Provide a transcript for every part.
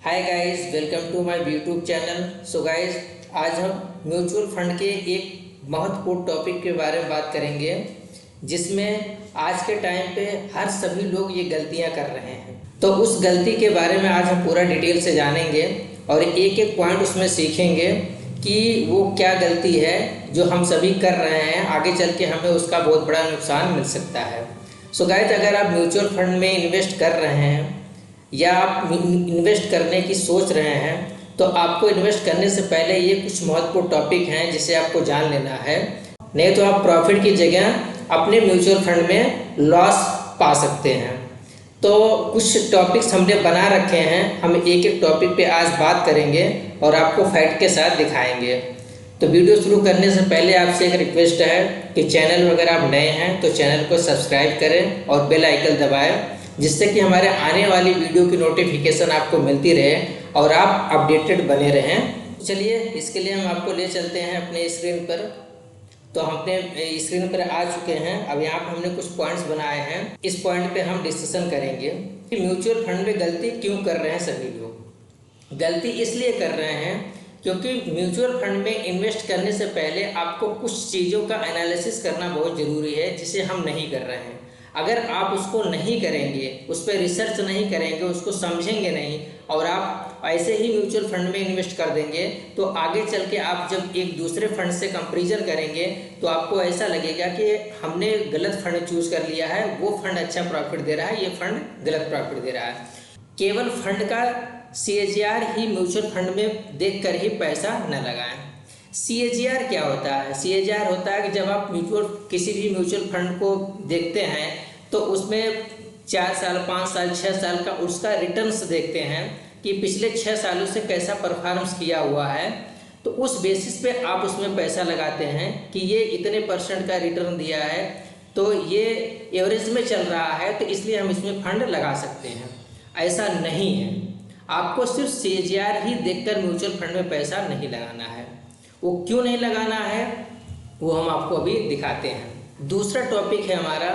Hi guys, welcome to my YouTube channel. So guys, आज हम mutual fund के एक महत्वपूर्ण टॉपिक के बारे में बात करेंगे, जिसमें आज के टाइम पे हर सभी लोग ये गलतियां कर रहे हैं। तो उस गलती के बारे में आज हम पूरा डिटेल से जानेंगे और एक एक पॉइंट उसमें सीखेंगे कि वो क्या गलती है जो हम सभी कर रहे हैं। आगे चल के हमें उसका बहुत बड़ा नुकसान मिल सकता है। सो गाइस, अगर आप म्यूचुअल फंड में इन्वेस्ट कर रहे हैं या आप इन्वेस्ट करने की सोच रहे हैं, तो आपको इन्वेस्ट करने से पहले ये कुछ महत्वपूर्ण टॉपिक हैं जिसे आपको जान लेना है। नहीं तो आप प्रॉफिट की जगह अपने म्यूचुअल फंड में लॉस पा सकते हैं। तो कुछ टॉपिक्स हमने बना रखे हैं, हम एक एक टॉपिक पे आज बात करेंगे और आपको फैक्ट के साथ दिखाएंगे। तो वीडियो शुरू करने से पहले आपसे एक रिक्वेस्ट है कि चैनल अगर आप नए हैं तो चैनल को सब्सक्राइब करें और बेल आइकन दबाएं, जिससे कि हमारे आने वाली वीडियो की नोटिफिकेशन आपको मिलती रहे और आप अपडेटेड बने रहें। चलिए, इसके लिए हम आपको ले चलते हैं अपने स्क्रीन पर। तो हम अपने स्क्रीन पर आ चुके हैं। अब यहाँ पर हमने कुछ पॉइंट्स बनाए हैं, इस पॉइंट पे हम डिस्कशन करेंगे कि म्यूचुअल फंड में गलती क्यों कर रहे हैं सभी लोग। गलती इसलिए कर रहे हैं क्योंकि म्यूचुअल फंड में इन्वेस्ट करने से पहले आपको कुछ चीज़ों का एनालिसिस करना बहुत ज़रूरी है, जिसे हम नहीं कर रहे हैं। अगर आप उसको नहीं करेंगे, उस पर रिसर्च नहीं करेंगे, उसको समझेंगे नहीं और आप ऐसे ही म्यूचुअल फंड में इन्वेस्ट कर देंगे, तो आगे चल के आप जब एक दूसरे फंड से कंपैरिजन करेंगे तो आपको ऐसा लगेगा कि हमने गलत फंड चूज कर लिया है, वो फंड अच्छा प्रॉफिट दे रहा है, ये फंड गलत प्रॉफिट दे रहा है। केवल फंड का CAGR ही म्यूचुअल फंड में देख कर ही पैसा न लगाएं। CAGR क्या होता है? CAGR होता है कि जब आप किसी भी म्यूचुअल फंड को देखते हैं तो उसमें 4 साल, 5 साल, 6 साल का उसका रिटर्न्स देखते हैं कि पिछले 6 सालों से कैसा परफॉर्मेंस किया हुआ है। तो उस बेसिस पे आप उसमें पैसा लगाते हैं कि ये इतने % का रिटर्न दिया है, तो ये एवरेज में चल रहा है, तो इसलिए हम इसमें फंड लगा सकते हैं। ऐसा नहीं है, आपको सिर्फ CAGR ही देखकर म्यूचुअल फंड में पैसा नहीं लगाना है। वो क्यों नहीं लगाना है वो हम आपको अभी दिखाते हैं। दूसरा टॉपिक है हमारा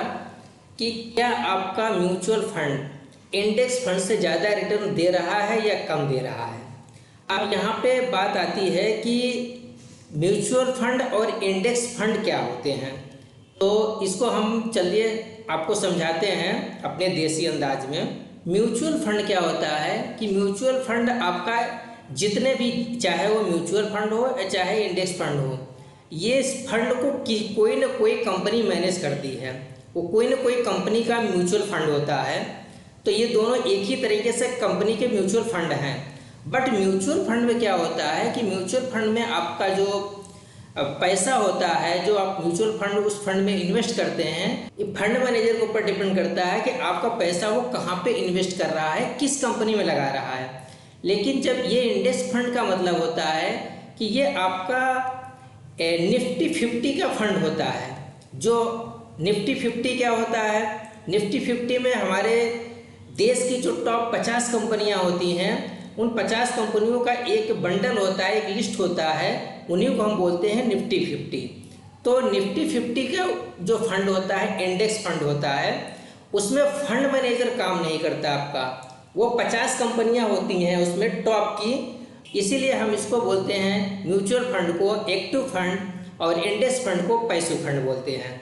कि क्या आपका म्यूचुअल फंड इंडेक्स फंड से ज़्यादा रिटर्न दे रहा है या कम दे रहा है। अब यहाँ पे बात आती है कि म्यूचुअल फंड और इंडेक्स फंड क्या होते हैं। तो इसको हम चलिए आपको समझाते हैं अपने देसी अंदाज में। म्यूचुअल फंड क्या होता है कि म्यूचुअल फंड आपका जितने भी, चाहे वो म्यूचुअल फंड हो या चाहे इंडेक्स फंड हो, ये फंड को कोई ना कोई कंपनी मैनेज करती है। वो कोई ना कोई कंपनी का म्यूचुअल फंड होता है। तो ये दोनों एक ही तरीके से कंपनी के म्यूचुअल फंड हैं। बट म्यूचुअल फंड में क्या होता है कि म्यूचुअल फंड में आपका जो पैसा होता है, जो आप म्यूचुअल फंड उस फंड में इन्वेस्ट करते हैं, ये फंड मैनेजर के ऊपर डिपेंड करता है कि आपका पैसा वो कहाँ पे इन्वेस्ट कर रहा है, किस कंपनी में लगा रहा है। लेकिन जब ये इंडेक्स फंड का मतलब होता है कि ये आपका निफ्टी 50 का फंड होता है। जो निफ्टी 50 क्या होता है? निफ्टी 50 में हमारे देश की जो टॉप 50 कंपनियां होती हैं, उन 50 कंपनियों का एक बंडल होता है, एक लिस्ट होता है, उन्हीं को हम बोलते हैं निफ्टी 50। तो निफ्टी 50 का जो फंड होता है, इंडेक्स फंड होता है, उसमें फंड मैनेजर काम नहीं करता आपका। वो 50 कंपनियां होती हैं उसमें टॉप की, इसीलिए हम इसको बोलते हैं, म्यूचुअल फंड को एक्टिव फंड और इंडेक्स फंड को पैसिव फंड बोलते हैं।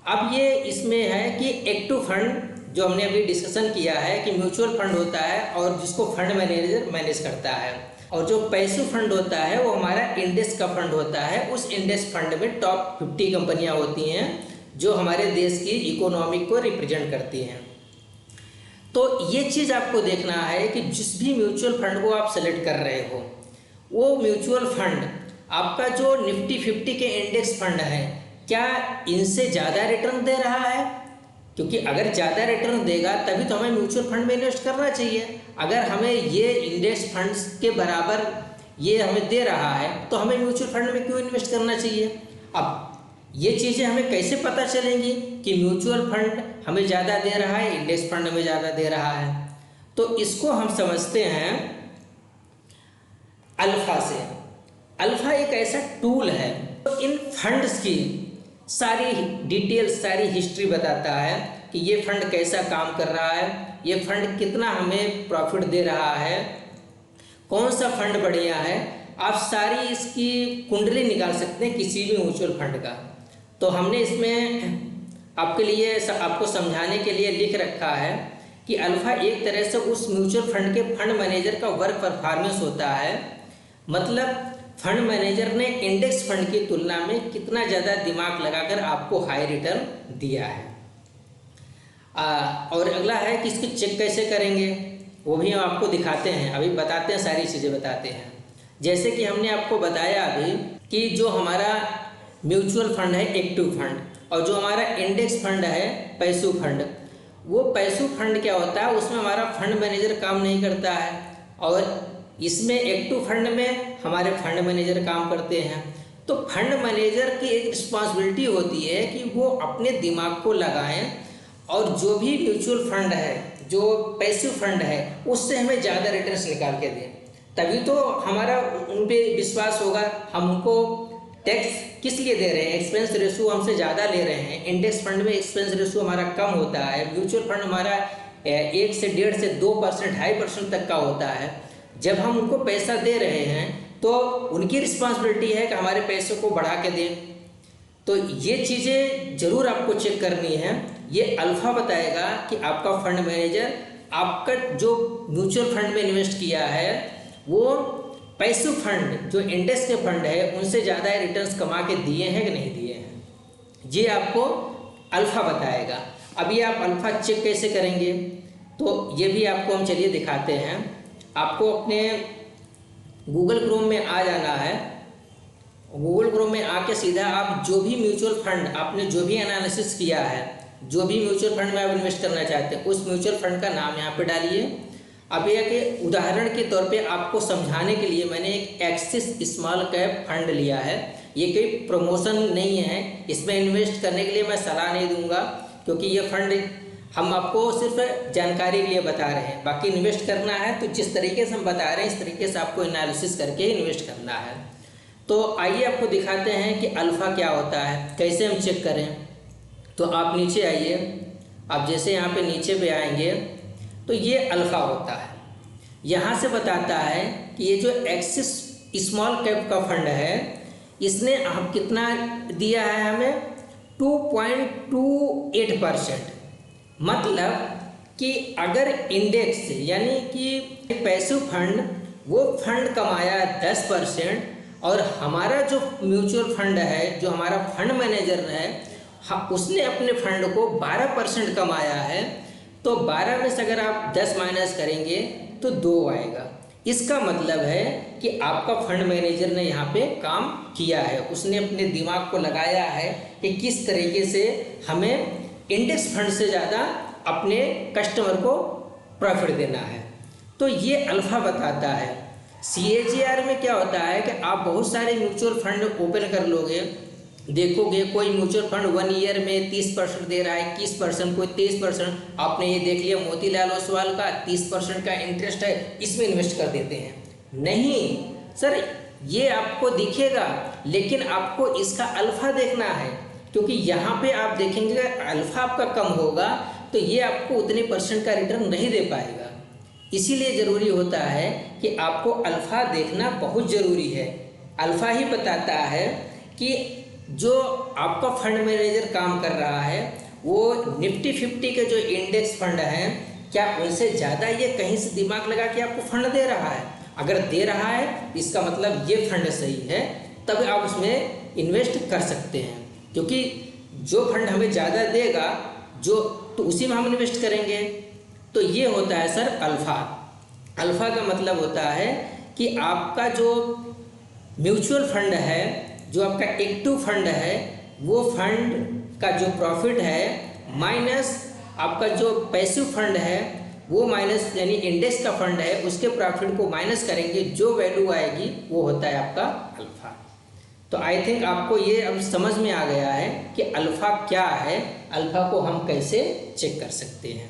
अब ये इसमें है कि एक्टिव फंड जो हमने अभी डिस्कशन किया है कि म्यूचुअल फंड होता है और जिसको फंड मैनेजर मैनेज करता है, और जो पैसिव फंड होता है वो हमारा इंडेक्स का फंड होता है। उस इंडेक्स फंड में टॉप 50 कंपनियां होती हैं जो हमारे देश की इकोनॉमी को रिप्रेजेंट करती हैं। तो ये चीज़ आपको देखना है कि जिस भी म्यूचुअल फंड को आप सेलेक्ट कर रहे हो, वो म्यूचुअल फंड आपका जो निफ्टी 50 के इंडेक्स फंड है, क्या इनसे ज़्यादा रिटर्न दे रहा है? क्योंकि अगर ज़्यादा रिटर्न देगा तभी तो हमें म्यूचुअल फंड में इन्वेस्ट करना चाहिए। अगर हमें ये इंडेक्स फंड्स के बराबर ये हमें दे रहा है तो हमें म्यूचुअल फंड में क्यों इन्वेस्ट करना चाहिए। अब ये चीज़ें हमें कैसे पता चलेंगी कि म्यूचुअल फंड हमें ज़्यादा दे रहा है, इंडेक्स फंड हमें ज़्यादा दे रहा है? तो इसको हम समझते हैं अल्फा से। अल्फा एक ऐसा टूल है तो इन फंड्स की सारी डिटेल्स, सारी हिस्ट्री बताता है कि ये फंड कैसा काम कर रहा है, ये फंड कितना हमें प्रॉफिट दे रहा है, कौन सा फंड बढ़िया है, आप सारी इसकी कुंडली निकाल सकते हैं किसी भी म्यूचुअल फंड का। तो हमने इसमें आपके लिए आपको समझाने के लिए लिख रखा है कि अल्फा एक तरह से उस म्यूचुअल फंड के फंड मैनेजर का वर्क परफॉर्मेंस होता है। मतलब फंड मैनेजर ने इंडेक्स फंड की तुलना में कितना ज़्यादा दिमाग लगाकर आपको हाई रिटर्न दिया है। और अगला है कि इसकी चेक कैसे करेंगे, वो भी हम आपको दिखाते हैं, अभी बताते हैं, सारी चीज़ें बताते हैं। जैसे कि हमने आपको बताया अभी कि जो हमारा म्यूचुअल फंड है एक्टिव फंड, और जो हमारा इंडेक्स फंड है पैसिव फंड, वो पैसिव फंड क्या होता है, उसमें हमारा फंड मैनेजर काम नहीं करता है, और इसमें एक्टिव फंड में हमारे फंड मैनेजर काम करते हैं। तो फंड मैनेजर की एक रिस्पॉन्सिबिलिटी होती है कि वो अपने दिमाग को लगाएं और जो भी म्यूचुअल फंड है, जो पैसिव फंड है, उससे हमें ज़्यादा रिटर्न्स निकाल के दें, तभी तो हमारा उन पे विश्वास होगा। हम उनको टैक्स किस लिए दे रहे हैं, एक्सपेंस रेशो हमसे ज़्यादा ले रहे हैं। इंडेक्स फंड में एक्सपेंस रेशो हमारा कम होता है, म्यूचुअल फंड हमारा 1 से 1.5 से 2%, 2.5% तक का होता है। जब हम उनको पैसा दे रहे हैं तो उनकी रिस्पॉन्सिबिलिटी है कि हमारे पैसे को बढ़ा के दें। तो ये चीज़ें ज़रूर आपको चेक करनी है। ये अल्फा बताएगा कि आपका फंड मैनेजर आपका जो म्यूचुअल फंड में इन्वेस्ट किया है वो पैसिव फंड जो इंडेक्स के फंड है उनसे ज़्यादा रिटर्न्स कमा के दिए हैं कि नहीं दिए हैं, ये आपको अल्फा बताएगा। अभी आप अल्फा चेक कैसे करेंगे, तो ये भी आपको हम चलिए दिखाते हैं। आपको अपने गूगल क्रोम में आ जाना है। गूगल क्रोम में आके सीधा आप जो भी म्यूचुअल फंड आपने जो भी एनालिसिस किया है, जो भी म्यूचुअल फंड में आप इन्वेस्ट करना चाहते हैं, उस म्यूचुअल फंड का नाम यहाँ पे डालिए। अब यह कि उदाहरण के तौर पे आपको समझाने के लिए मैंने एक एक्सिस स्मॉल कैप फंड लिया है। ये कोई प्रमोशन नहीं है, इसमें इन्वेस्ट करने के लिए मैं सलाह नहीं दूंगा, क्योंकि ये फंड हम आपको सिर्फ जानकारी के लिए बता रहे हैं। बाकी इन्वेस्ट करना है तो जिस तरीके से हम बता रहे हैं इस तरीके से आपको एनालिसिस करके इन्वेस्ट करना है। तो आइए आपको दिखाते हैं कि अल्फ़ा क्या होता है, कैसे हम चेक करें। तो आप नीचे आइए, आप जैसे यहाँ पे नीचे पे आएंगे तो ये अल्फ़ा होता है। यहाँ से बताता है कि ये जो एक्सिस स्मॉल कैप का फंड है इसने हम कितना दिया है, हमें 2.28%। मतलब कि अगर इंडेक्स यानी कि पैसिव फंड वो फंड कमाया 10% और हमारा जो म्यूचुअल फंड है, जो हमारा फंड मैनेजर है, उसने अपने फंड को 12% कमाया है, तो 12 में से अगर आप 10 माइनस करेंगे तो 2 आएगा। इसका मतलब है कि आपका फंड मैनेजर ने यहाँ पे काम किया है, उसने अपने दिमाग को लगाया है कि किस तरीके से हमें इंडेक्स फंड से ज़्यादा अपने कस्टमर को प्रॉफिट देना है। तो ये अल्फ़ा बताता है। CAGR में क्या होता है कि आप बहुत सारे म्यूचुअल फंड ओपन कर लोगे, देखोगे कोई म्यूचुअल फंड 1 ईयर में 30% दे रहा है, 21%, कोई 23%। आपने ये देख लिया मोतीलाल ओसवाल का 30% का इंटरेस्ट है, इसमें इन्वेस्ट कर देते हैं। नहीं सर, ये आपको दिखेगा, लेकिन आपको इसका अल्फ़ा देखना है, क्योंकि यहाँ पे आप देखेंगे अल्फ़ा आपका कम होगा तो ये आपको उतने % का रिटर्न नहीं दे पाएगा। इसीलिए ज़रूरी होता है कि आपको अल्फ़ा देखना बहुत ज़रूरी है। अल्फ़ा ही बताता है कि जो आपका फंड मैनेजर काम कर रहा है वो निफ्टी 50 के जो इंडेक्स फंड हैं, क्या उनसे ज़्यादा ये कहीं से दिमाग लगा के आपको फंड दे रहा है। अगर दे रहा है इसका मतलब ये फंड सही है, तब आप उसमें इन्वेस्ट कर सकते हैं, क्योंकि जो फंड हमें ज़्यादा देगा तो उसी में हम इन्वेस्ट करेंगे। तो ये होता है सर अल्फ़ा। अल्फ़ा का मतलब होता है कि आपका जो म्यूचुअल फंड है, जो आपका एक्टिव फंड है, वो फंड का जो प्रॉफिट है माइनस आपका जो पैसिव फंड है वो माइनस, यानी इंडेक्स का फंड है उसके प्रॉफिट को माइनस करेंगे, जो वैल्यू आएगी वो होता है आपका अल्फ़ा। तो आई थिंक आपको ये अब समझ में आ गया है कि अल्फ़ा क्या है, अल्फ़ा को हम कैसे चेक कर सकते हैं।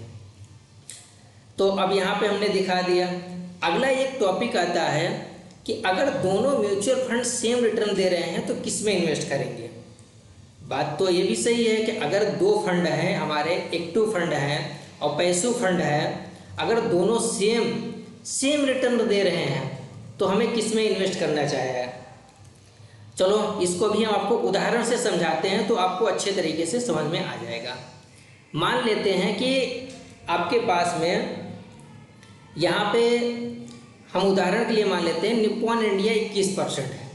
तो अब यहाँ पे हमने दिखा दिया। अगला एक टॉपिक आता है कि अगर दोनों म्यूचुअल फंड सेम रिटर्न दे रहे हैं तो किस में इन्वेस्ट करेंगे। बात तो ये भी सही है कि अगर 2 फंड हैं हमारे, एक्टिव फंड हैं और पैसिव फंड है, अगर दोनों सेम रिटर्न दे रहे हैं तो हमें किस में इन्वेस्ट करना चाहिए। चलो इसको भी हम आपको उदाहरण से समझाते हैं तो आपको अच्छे तरीके से समझ में आ जाएगा। मान लेते हैं कि आपके पास में यहाँ पे हम उदाहरण के लिए मान लेते हैं निप्पॉन इंडिया 21% है।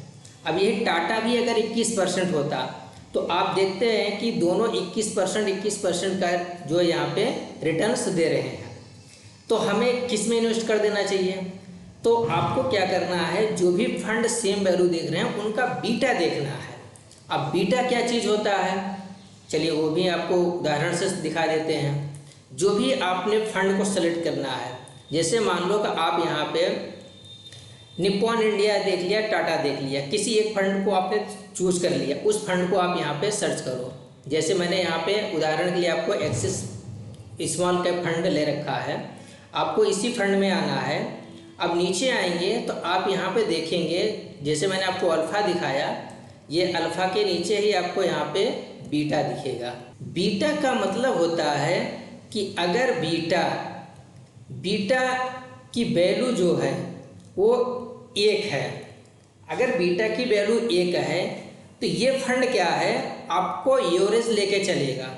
अब यही टाटा भी अगर 21% होता तो आप देखते हैं कि दोनों 21% का जो यहाँ पे रिटर्न्स दे रहे हैं। तो हमें किस में इन्वेस्ट कर देना चाहिए। तो आपको क्या करना है, जो भी फंड सेम वैल्यू देख रहे हैं उनका बीटा देखना है। अब बीटा क्या चीज़ होता है, चलिए वो भी आपको उदाहरण से दिखा देते हैं। जो भी आपने फंड को सेलेक्ट करना है, जैसे मान लो कि आप यहाँ पे निप्पॉन इंडिया देख लिया, टाटा देख लिया, किसी एक फंड को आपने चूज कर लिया, उस फंड को आप यहाँ पे सर्च करो। जैसे मैंने यहाँ पे उदाहरण के लिए आपको एक्सिस स्मॉल कैप फंड ले रखा है, आपको इसी फंड में आना है। अब नीचे आएंगे तो आप यहाँ पे देखेंगे, जैसे मैंने आपको अल्फ़ा दिखाया, ये अल्फ़ा के नीचे ही आपको यहाँ पे बीटा दिखेगा। बीटा का मतलब होता है कि अगर बीटा की वैल्यू जो है वो 1 है, अगर बीटा की वैल्यू 1 है तो ये फंड क्या है, आपको एवरेज लेके चलेगा।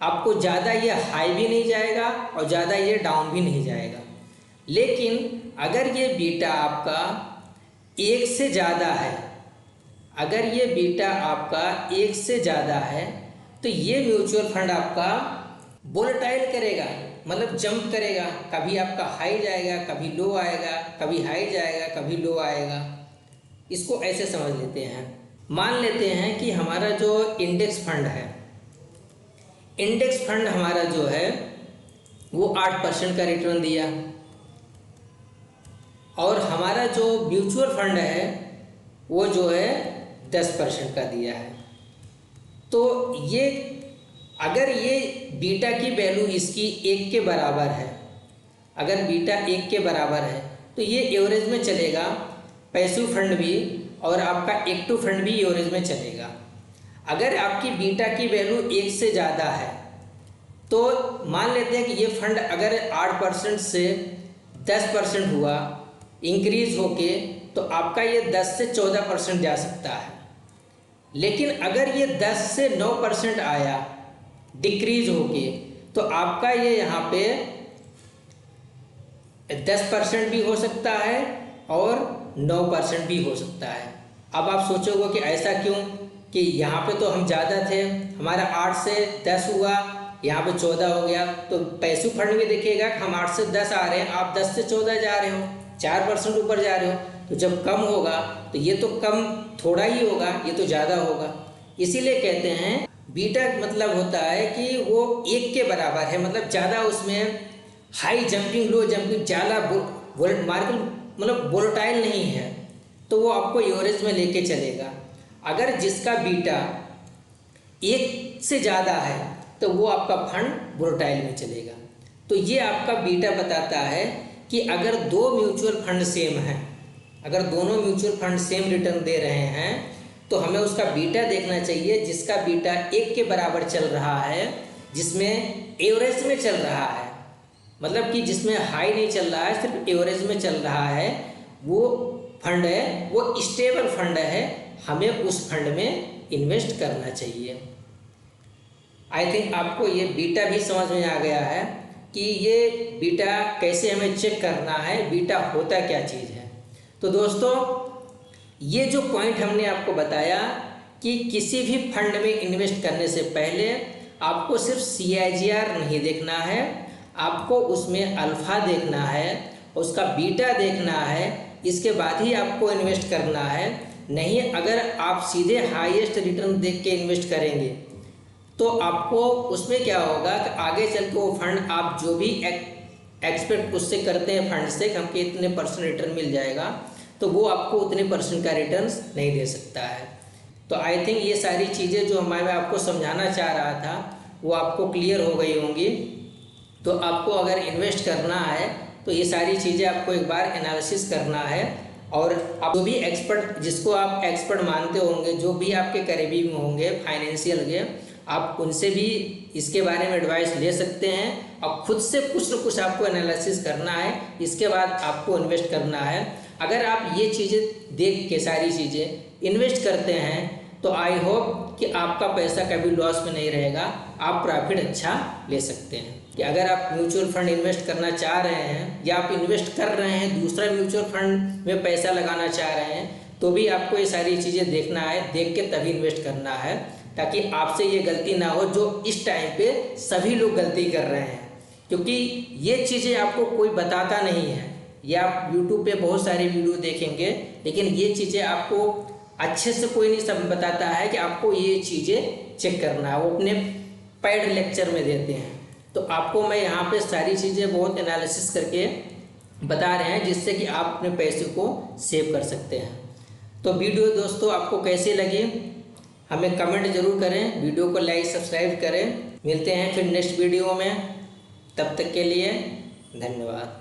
आपको ज़्यादा ये हाई भी नहीं जाएगा और ज़्यादा ये डाउन भी नहीं जाएगा। लेकिन अगर ये बीटा आपका 1 से ज़्यादा है, अगर ये बीटा आपका 1 से ज़्यादा है तो ये म्यूचुअल फंड आपका वोलेटाइल करेगा, मतलब जंप करेगा। कभी आपका हाई जाएगा, कभी लो आएगा, कभी हाई जाएगा, कभी लो आएगा। इसको ऐसे समझ लेते हैं। मान लेते हैं कि हमारा जो इंडेक्स फंड है, इंडेक्स फंड हमारा जो है वो 8% का रिटर्न दिया और हमारा जो म्यूचुअल फंड है वो जो है 10% का दिया है। तो ये अगर ये बीटा की वैल्यू इसकी 1 के बराबर है, अगर बीटा 1 के बराबर है तो ये एवरेज में चलेगा, पैसिव फंड भी और आपका एक्टिव फंड भी एवरेज में चलेगा। अगर आपकी बीटा की वैल्यू 1 से ज़्यादा है तो मान लेते हैं कि ये फंड अगर 8% से 10% हुआ इंक्रीज होके, तो आपका ये 10 से 14% जा सकता है। लेकिन अगर ये 10 से 9% आया डिक्रीज होके, तो आपका ये यहाँ पे 10% भी हो सकता है और 9% भी हो सकता है। अब आप सोचोगे कि ऐसा क्यों, कि यहाँ पे तो हम ज़्यादा थे, हमारा 8 से 10 हुआ, यहाँ पे 14 हो गया। तो पैसिव फंड भी देखिएगा कि हम 8 से 10 आ रहे हैं, आप 10 से 14 जा रहे हो, 4% ऊपर जा रहे हो। तो जब कम होगा तो ये तो कम थोड़ा ही होगा, ये तो ज़्यादा होगा। इसीलिए कहते हैं बीटा मतलब होता है कि वो 1 के बराबर है, मतलब ज़्यादा उसमें हाई जंपिंग लो जंपिंग ज़्यादा मार्केट मतलब वोलेटाइल नहीं है, तो वो आपको एवरेज में लेके चलेगा। अगर जिसका बीटा 1 से ज़्यादा है तो वो आपका फंड वोलेटाइल में चलेगा। तो ये आपका बीटा बताता है कि अगर 2 म्यूचुअल फंड सेम हैं, अगर दोनों म्यूचुअल फंड सेम रिटर्न दे रहे हैं तो हमें उसका बीटा देखना चाहिए, जिसका बीटा 1 के बराबर चल रहा है, जिसमें एवरेज में चल रहा है, मतलब कि जिसमें हाई नहीं चल रहा है, सिर्फ एवरेज में चल रहा है, वो फंड है, वो स्टेबल फंड है, हमें उस फंड में इन्वेस्ट करना चाहिए। आई थिंक आपको ये बीटा भी समझ में आ गया है कि ये बीटा कैसे हमें चेक करना है, बीटा होता क्या चीज़ है। तो दोस्तों ये जो पॉइंट हमने आपको बताया कि किसी भी फंड में इन्वेस्ट करने से पहले आपको सिर्फ CAGR नहीं देखना है, आपको उसमें अल्फ़ा देखना है, उसका बीटा देखना है, इसके बाद ही आपको इन्वेस्ट करना है। नहीं अगर आप सीधे हाईएस्ट रिटर्न देख के इन्वेस्ट करेंगे तो आपको उसमें क्या होगा कि आगे चल के वो फंड आप जो भी एक्सपेक्ट उससे करते हैं फंड से, हमको इतने % रिटर्न मिल जाएगा, तो वो आपको उतने % का रिटर्न्स नहीं दे सकता है। तो आई थिंक ये सारी चीज़ें जो मैं आपको समझाना चाह रहा था वो आपको क्लियर हो गई होंगी। तो आपको अगर इन्वेस्ट करना है तो ये सारी चीज़ें आपको एक बार एनालिसिस करना है, और आप जो भी एक्सपर्ट, जिसको आप एक्सपर्ट मानते होंगे, जो भी आपके करीबी में होंगे फाइनेंशियल के, आप उनसे भी इसके बारे में एडवाइस ले सकते हैं और खुद से कुछ न कुछ आपको एनालिसिस करना है, इसके बाद आपको इन्वेस्ट करना है। अगर आप ये चीज़ें देख के सारी चीज़ें इन्वेस्ट करते हैं तो आई होप कि आपका पैसा कभी लॉस में नहीं रहेगा, आप प्रॉफिट अच्छा ले सकते हैं। कि अगर आप म्यूचुअल फंड इन्वेस्ट करना चाह रहे हैं या आप इन्वेस्ट कर रहे हैं, दूसरा म्यूचुअल फंड में पैसा लगाना चाह रहे हैं, तो भी आपको ये सारी चीज़ें देखना है, देख के तभी इन्वेस्ट करना है, ताकि आपसे ये गलती ना हो जो इस टाइम पे सभी लोग गलती कर रहे हैं। क्योंकि ये चीज़ें आपको कोई बताता नहीं है, या आप यूट्यूब पे बहुत सारी वीडियो देखेंगे, लेकिन ये चीज़ें आपको अच्छे से कोई नहीं सब बताता है कि आपको ये चीज़ें चेक करना है, वो अपने पेड लेक्चर में देते हैं। तो आपको मैं यहाँ पे सारी चीज़ें बहुत एनालिसिस करके बता रहे हैं, जिससे कि आप अपने पैसे को सेव कर सकते हैं। तो वीडियो दोस्तों आपको कैसी लगी हमें कमेंट जरूर करें, वीडियो को लाइक सब्सक्राइब करें। मिलते हैं फिर नेक्स्ट वीडियो में, तब तक के लिए धन्यवाद।